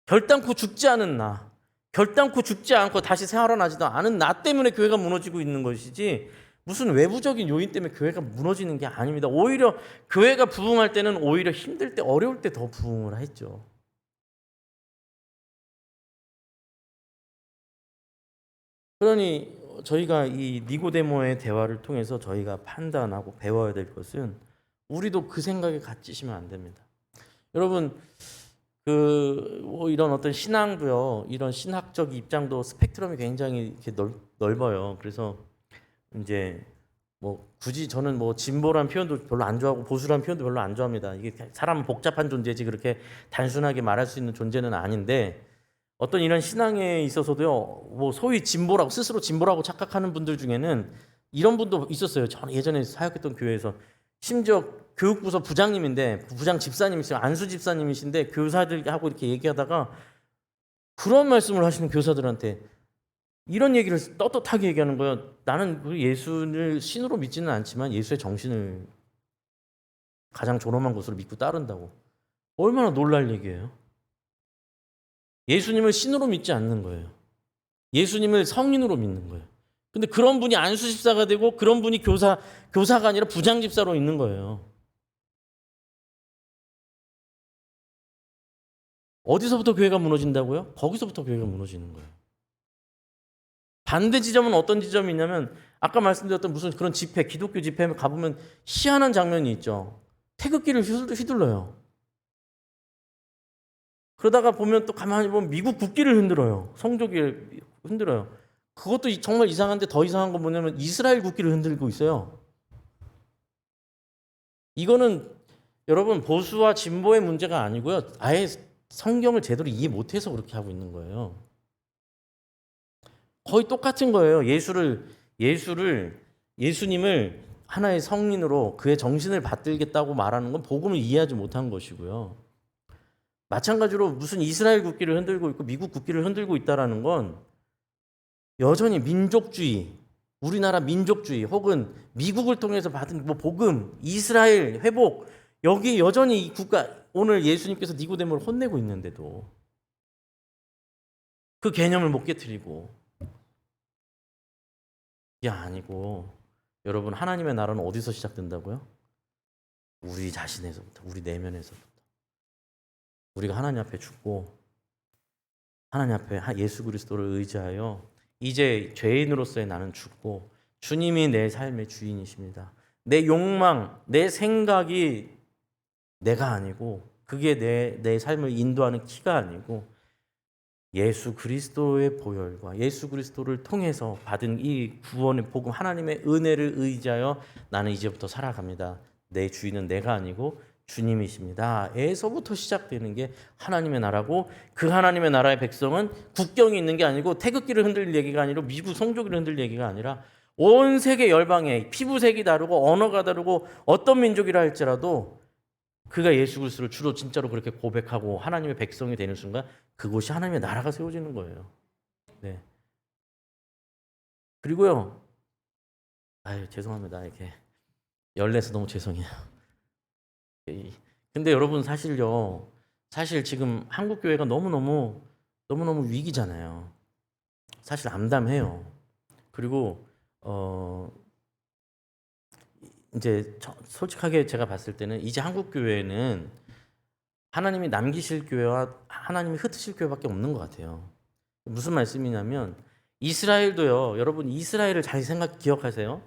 결단코 죽지 않은 나, 결단코 죽지 않고 다시 살아나지도 않은 나 때문에 교회가 무너지고 있는 것이지 무슨 외부적인 요인 때문에 교회가 무너지는 게 아닙니다. 오히려 교회가 부흥할 때는 오히려 힘들 때 어려울 때 더 부흥을 했죠. 그러니 저희가 이 니고데모의 대화를 통해서 저희가 판단하고 배워야 될 것은 우리도 그 생각에 갇히시면 안 됩니다. 여러분 이런 어떤 신앙도요, 이런 신학적 입장도 스펙트럼이 굉장히 이렇게 넓어요. 그래서 이제 굳이 저는 진보란 표현도 별로 안 좋아하고 보수란 표현도 별로 안 좋아합니다. 이게 사람은 복잡한 존재지 그렇게 단순하게 말할 수 있는 존재는 아닌데 어떤 이런 신앙에 있어서도요, 소위 진보라고 스스로 진보라고 착각하는 분들 중에는 이런 분도 있었어요. 저는 예전에 사역했던 교회에서 심지어 교육부서 부장님인데 부장 집사님이시죠. 안수 집사님이신데 교사들하고 이렇게 얘기하다가 그런 말씀을 하시는 교사들한테 이런 얘기를 떳떳하게 얘기하는 거예요. 나는 그 예수를 신으로 믿지는 않지만 예수의 정신을 가장 존엄한 것으로 믿고 따른다고. 얼마나 놀랄 얘기예요. 예수님을 신으로 믿지 않는 거예요. 예수님을 성인으로 믿는 거예요. 근데 그런 분이 안수 집사가 되고 그런 분이 교사가 아니라 부장 집사로 있는 거예요. 어디서부터 교회가 무너진다고요? 거기서부터 교회가 무너지는 거예요. 반대 지점은 어떤 지점이 있냐면 아까 말씀드렸던 무슨 그런 집회, 기독교 집회에 가보면 희한한 장면이 있죠. 태극기를 휘둘러요. 그러다가 보면 또 가만히 보면 미국 국기를 흔들어요. 성조기를 흔들어요. 그것도 정말 이상한데 더 이상한 건 뭐냐면 이스라엘 국기를 흔들고 있어요. 이거는 여러분 보수와 진보의 문제가 아니고요. 아예 성경을 제대로 이해 못해서 그렇게 하고 있는 거예요. 거의 똑같은 거예요. 예수님을 하나의 성인으로 그의 정신을 받들겠다고 말하는 건 복음을 이해하지 못한 것이고요. 마찬가지로 무슨 이스라엘 국기를 흔들고 있고 미국 국기를 흔들고 있다라는 건 여전히 민족주의, 우리나라 민족주의 혹은 미국을 통해서 받은 복음, 이스라엘 회복 여기 여전히 이 국가 오늘 예수님께서 니고데모를 혼내고 있는데도 그 개념을 못 깨트리고 이게 아니고 여러분 하나님의 나라는 어디서 시작된다고요? 우리 자신에서부터, 우리 내면에서부터. 우리가 하나님 앞에 죽고 하나님 앞에 예수 그리스도를 의지하여 이제 죄인으로서의 나는 죽고 주님이 내 삶의 주인이십니다. 내 욕망, 내 생각이 내가 아니고 그게 내 삶을 인도하는 키가 아니고 예수 그리스도의 보혈과 예수 그리스도를 통해서 받은 이 구원의 복음, 하나님의 은혜를 의지하여 나는 이제부터 살아갑니다. 내 주인은 내가 아니고 주님이십니다. 에서부터 시작되는 게 하나님의 나라고, 그 하나님의 나라의 백성은 국경이 있는 게 아니고 태극기를 흔들 얘기가 아니라 미국 성조기를 흔들 얘기가 아니라 온 세계 열방에 피부색이 다르고 언어가 다르고 어떤 민족이라 할지라도 그가 예수 그리스도를 주로 진짜로 그렇게 고백하고 하나님의 백성이 되는 순간 그곳이 하나님의 나라가 세워지는 거예요. 네. 그리고요. 죄송합니다. 이렇게 열내서 너무 죄송해요. 근데 여러분 사실 지금 한국 교회가 너무너무 위기잖아요. 사실 암담해요. 그리고 이제 솔직하게 제가 봤을 때는 이제 한국 교회는 하나님이 남기실 교회와 하나님이 흩으실 교회밖에 없는 것 같아요. 무슨 말씀이냐면 이스라엘도요. 여러분 이스라엘을 잘 기억하세요.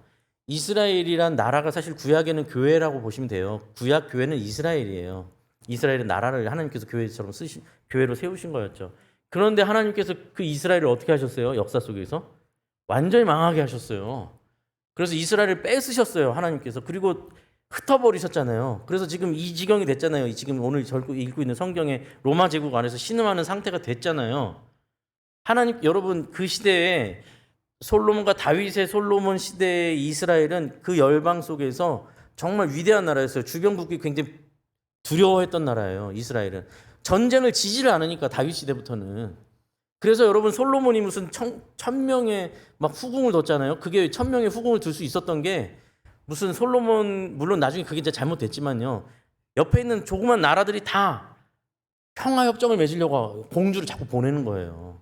이스라엘이란 나라가 사실 구약에는 교회라고 보시면 돼요. 구약 교회는 이스라엘이에요. 이스라엘은 나라를 하나님께서 교회로 세우신 거였죠. 그런데 하나님께서 그 이스라엘을 어떻게 하셨어요? 역사 속에서 완전히 망하게 하셨어요. 그래서 이스라엘을 뺏으셨어요, 하나님께서. 그리고 흩어버리셨잖아요. 그래서 지금 이 지경이 됐잖아요. 지금 오늘 읽고 있는 성경에 로마 제국 안에서 신음하는 상태가 됐잖아요. 여러분 그 시대에 솔로몬과 다윗의 솔로몬 시대의 이스라엘은 그 열방 속에서 정말 위대한 나라였어요. 주변국이 굉장히 두려워했던 나라예요. 이스라엘은 전쟁을 지지를 않으니까 다윗 시대부터는. 그래서 여러분 솔로몬이 무슨 1000명의 막 후궁을 뒀잖아요. 그게 1000명의 후궁을 둘 수 있었던 게 무슨 솔로몬, 물론 나중에 그게 이제 잘못됐지만요. 옆에 있는 조그만 나라들이 다 평화협정을 맺으려고 공주를 자꾸 보내는 거예요.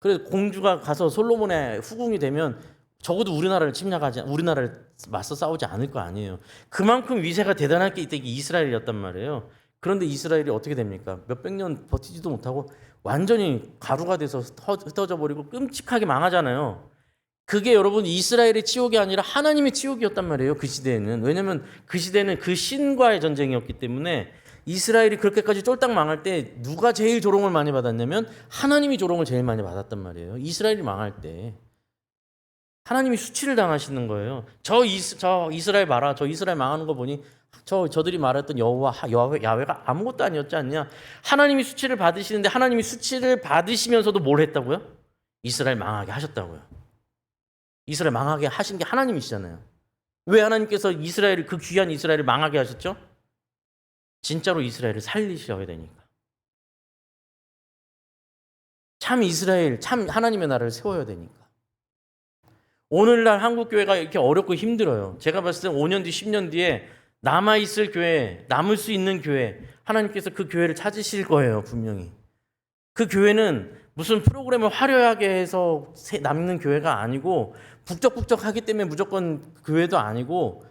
그래서 공주가 가서 솔로몬의 후궁이 되면 적어도 우리나라를 맞서 싸우지 않을 거 아니에요. 그만큼 위세가 대단할 게 이스라엘이었단 말이에요. 그런데 이스라엘이 어떻게 됩니까? 몇백 년 버티지도 못하고 완전히 가루가 돼서 흩어져 버리고 끔찍하게 망하잖아요. 그게 여러분 이스라엘의 치욕이 아니라 하나님의 치욕이었단 말이에요. 그 시대에는. 왜냐하면 그 시대는 그 신과의 전쟁이었기 때문에 이스라엘이 그렇게까지 쫄딱 망할 때 누가 제일 조롱을 많이 받았냐면 하나님이 조롱을 제일 많이 받았단 말이에요. 이스라엘이 망할 때 하나님이 수치를 당하시는 거예요. 저 이스라엘 봐라. 저 이스라엘 망하는 거 보니 저들이 말했던 야훼가 아무것도 아니었지 않냐. 하나님이 수치를 받으시는데 하나님이 수치를 받으시면서도 뭘 했다고요? 이스라엘 망하게 하셨다고요. 이스라엘 망하게 하신 게 하나님이시잖아요. 왜 하나님께서 그 귀한 이스라엘을 망하게 하셨죠? 진짜로 이스라엘을 살리셔야 되니까. 참 이스라엘, 참 하나님의 나라를 세워야 되니까. 오늘날 한국 교회가 이렇게 어렵고 힘들어요. 제가 봤을 때 5년 뒤, 10년 뒤에 남아있을 교회, 남을 수 있는 교회, 하나님께서 그 교회를 찾으실 거예요, 분명히. 그 교회는 무슨 프로그램을 화려하게 해서 남는 교회가 아니고 북적북적하기 때문에 무조건 교회도 아니고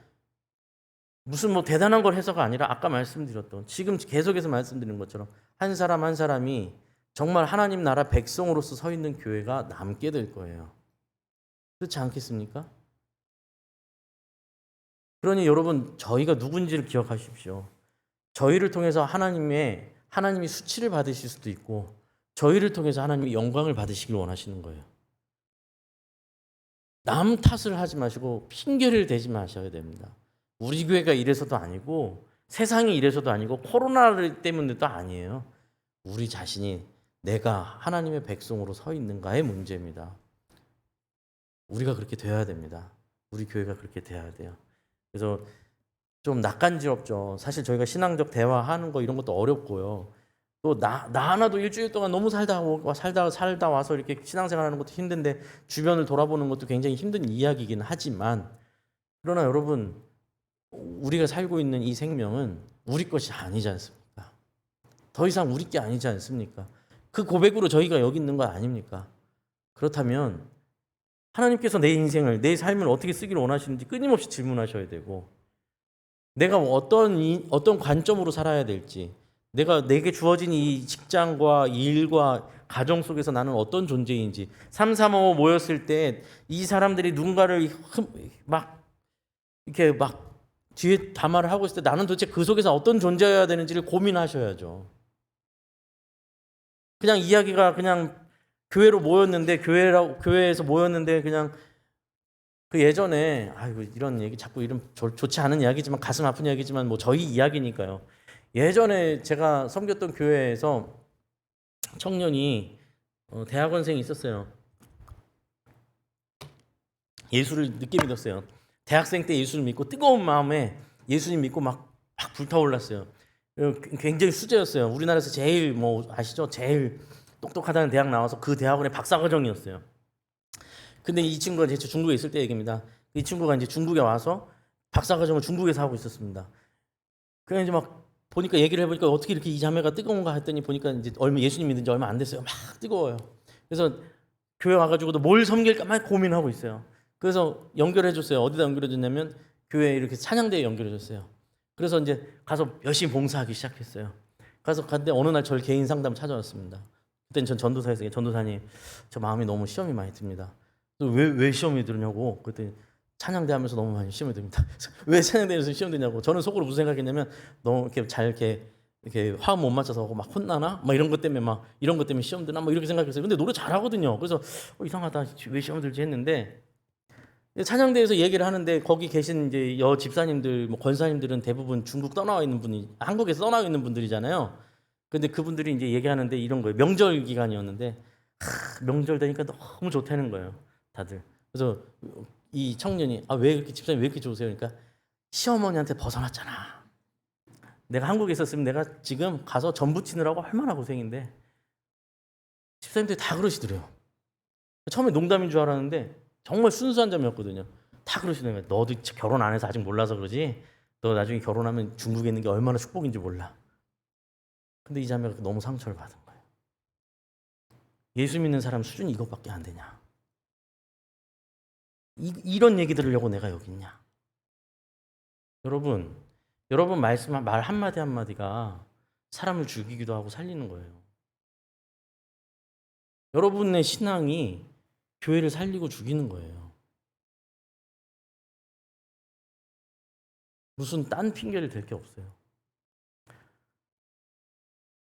무슨 대단한 걸 해서가 아니라 아까 말씀드렸던 지금 계속해서 말씀드린 것처럼 한 사람 한 사람이 정말 하나님 나라 백성으로서 서 있는 교회가 남게 될 거예요. 그렇지 않겠습니까? 그러니 여러분 저희가 누군지를 기억하십시오. 저희를 통해서 하나님이 수치를 받으실 수도 있고 저희를 통해서 하나님이 영광을 받으시길 원하시는 거예요. 남 탓을 하지 마시고 핑계를 대지 마셔야 됩니다. 우리 교회가 이래서도 아니고 세상이 이래서도 아니고 코로나 때문에도 아니에요. 우리 자신이 내가 하나님의 백성으로 서 있는가의 문제입니다. 우리가 그렇게 돼야 됩니다. 우리 교회가 그렇게 돼야 돼요. 그래서 좀 낯간지럽죠. 사실 저희가 신앙적 대화하는 거 이런 것도 어렵고요. 또 나 하나도 일주일 동안 너무 살다 와서 이렇게 신앙생활하는 것도 힘든데 주변을 돌아보는 것도 굉장히 힘든 이야기이긴 하지만 그러나 여러분 우리가 살고 있는 이 생명은 우리 것이 아니지 않습니까? 더 이상 우리 게 아니지 않습니까? 그 고백으로 저희가 여기 있는 거 아닙니까? 그렇다면 하나님께서 내 인생을, 내 삶을 어떻게 쓰기를 원하시는지 끊임없이 질문하셔야 되고 내가 어떤 관점으로 살아야 될지 내게 주어진 이 직장과 이 일과 가정 속에서 나는 어떤 존재인지 3, 4, 5 모였을 때 이 사람들이 누군가를 막 이렇게 막 뒤에 담화를 하고 있을 때 나는 도대체 그 속에서 어떤 존재여야 되는지를 고민하셔야죠. 그냥 이야기가 그냥 교회로 모였는데 교회에서 모였는데 그냥 그 예전에 아이고 이런 얘기 자꾸 이런 좋지 않은 이야기지만 가슴 아픈 이야기지만 뭐 저희 이야기니까요. 예전에 제가 섬겼던 교회에서 청년이 대학원생이 있었어요. 예수를 늦게 믿었어요. 대학생 때 예수를 믿고 뜨거운 마음에 예수님 믿고 막 불타올랐어요. 굉장히 수재였어요. 우리나라에서 제일 뭐 아시죠? 제일 똑똑하다는 대학 나와서 그 대학원의 박사과정이었어요. 근데 이 친구가 이제 중국에 있을 때 얘기입니다. 이 친구가 이제 중국에 와서 박사과정을 중국에서 하고 있었습니다. 그냥 이제 막 보니까 얘기를 해보니까 어떻게 이렇게 이 자매가 뜨거운가 했더니 보니까 이제 예수님 믿은 지 얼마 안 됐어요. 막 뜨거워요. 그래서 교회 와가지고도 뭘 섬길까 막 고민하고 있어요. 그래서 연결해줬어요. 어디다 연결해줬냐면 교회 이렇게 찬양대에 연결해줬어요. 그래서 이제 가서 열심히 봉사하기 시작했어요. 가서 갔는데 어느 날 저를 개인 상담 찾아왔습니다. 그때는 전 전도사였어요. 전도사님, 저 마음이 너무 시험이 많이 듭니다. 왜 시험이 들냐고. 그때 찬양대 하면서 너무 많이 시험이 듭니다. 왜 찬양대에서 시험 드냐고. 저는 속으로 무슨 생각했냐면 너무 이렇게 잘 이렇게 화음 못 맞춰서 막 혼나나? 막 이런 것 때문에 막 이런 것 때문에 시험 드나? 뭐 이렇게 생각했어요. 근데 노래 잘하거든요. 그래서 이상하다. 왜 시험 들지 했는데 찬양대에서 얘기를 하는데 거기 계신 이제 집사님들, 뭐 권사님들은 대부분 중국 떠나와 있는 분이 한국에서 떠나와 있는 분들이잖아요. 근데 그분들이 이제 얘기하는데 이런 거예요. 명절 기간이었는데 명절 되니까 너무 좋다는 거예요. 다들. 그래서 이 청년이 왜 이렇게 집사님 왜 이렇게 좋으세요? 그러니까 시어머니한테 벗어났잖아. 내가 한국에 있었으면 내가 지금 가서 전 부치느라고 얼마나 고생인데 집사님들이 다 그러시더래요. 처음에 농담인 줄 알았는데 정말 순수한 점이었거든요. 다 그러시는 거예요. 너도 결혼 안 해서 아직 몰라서 그러지. 너 나중에 결혼하면 중국에 있는 게 얼마나 축복인지 몰라. 근데 이 자매가 너무 상처를 받은 거예요. 예수 믿는 사람 수준이 이것밖에 안 되냐. 이런 얘기 들으려고 내가 여기 있냐. 여러분 말 한마디 한마디가 사람을 죽이기도 하고 살리는 거예요. 여러분의 신앙이 교회를 살리고 죽이는 거예요. 무슨 딴 핑계를 댈 게 없어요.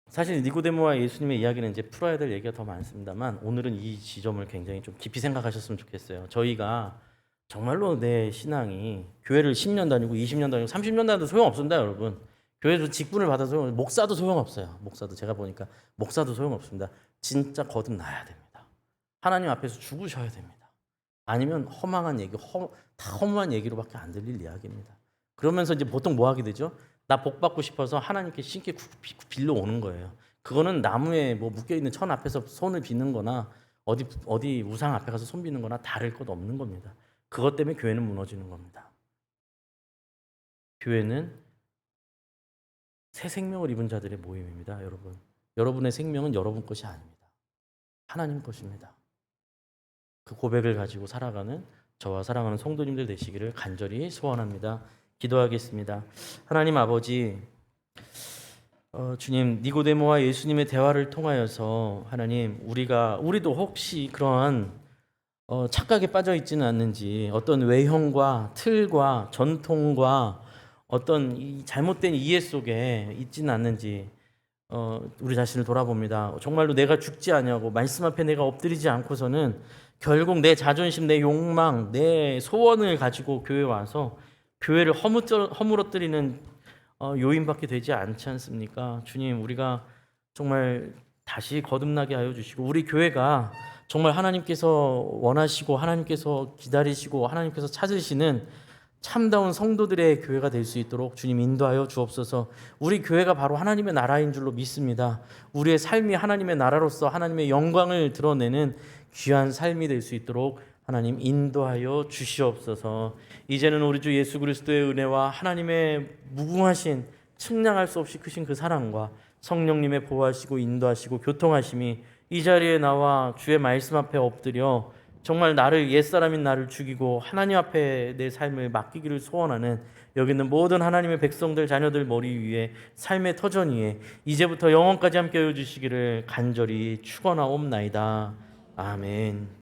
사실 니고데모와 예수님의 이야기는 이제 풀어야 될 얘기가 더 많습니다만 오늘은 이 지점을 굉장히 좀 깊이 생각하셨으면 좋겠어요. 저희가 정말로 내 신앙이 교회를 10년 다니고 20년 다니고 30년 다녀도 소용없습니다, 여러분. 교회에서 직분을 받아서 목사도 소용없어요. 목사도 제가 보니까 목사도 소용없습니다. 진짜 거듭나야 됩니다. 하나님 앞에서 죽으셔야 됩니다. 아니면 허망한 얘기, 다 허무한 얘기로밖에 안 들릴 이야기입니다. 그러면서 이제 보통 뭐 하게 되죠? 나 복 받고 싶어서 하나님께 신께 빌려 오는 거예요. 그거는 나무에 뭐 묶여 있는 천 앞에서 손을 비는 거나 어디 우상 앞에 가서 손 비는 거나 다를 것 없는 겁니다. 그것 때문에 교회는 무너지는 겁니다. 교회는 새 생명을 입은 자들의 모임입니다, 여러분. 여러분의 생명은 여러분 것이 아닙니다. 하나님 것입니다. 그 고백을 가지고 살아가는 저와 사랑하는 성도님들 되시기를 간절히 소원합니다. 기도하겠습니다. 하나님 아버지, 주님, 니고데모와 예수님의 대화를 통하여서 하나님 우리도 혹시 그러한 착각에 빠져 있지는 않는지, 어떤 외형과 틀과 전통과 어떤 이 잘못된 이해 속에 있지는 않는지 우리 자신을 돌아봅니다. 정말로 내가 죽지 아니하고 말씀 앞에 내가 엎드리지 않고서는 결국 내 자존심, 내 욕망, 내 소원을 가지고 교회에 와서 교회를 허물어뜨리는 요인밖에 되지 않지 않습니까? 주님, 우리가 정말 다시 거듭나게 하여 주시고 우리 교회가 정말 하나님께서 원하시고 하나님께서 기다리시고 하나님께서 찾으시는 참다운 성도들의 교회가 될 수 있도록 주님 인도하여 주옵소서. 우리 교회가 바로 하나님의 나라인 줄로 믿습니다. 우리의 삶이 하나님의 나라로서 하나님의 영광을 드러내는 귀한 삶이 될 수 있도록 하나님 인도하여 주시옵소서. 이제는 우리 주 예수 그리스도의 은혜와 하나님의 무궁하신 측량할 수 없이 크신 그 사랑과 성령님의 보호하시고 인도하시고 교통하심이 이 자리에 나와 주의 말씀 앞에 엎드려 정말 나를 옛사람인 나를 죽이고 하나님 앞에 내 삶을 맡기기를 소원하는 여기 있는 모든 하나님의 백성들 자녀들 머리 위에 삶의 터전 위에 이제부터 영원까지 함께 하여 주시기를 간절히 축원하옵나이다. 아멘.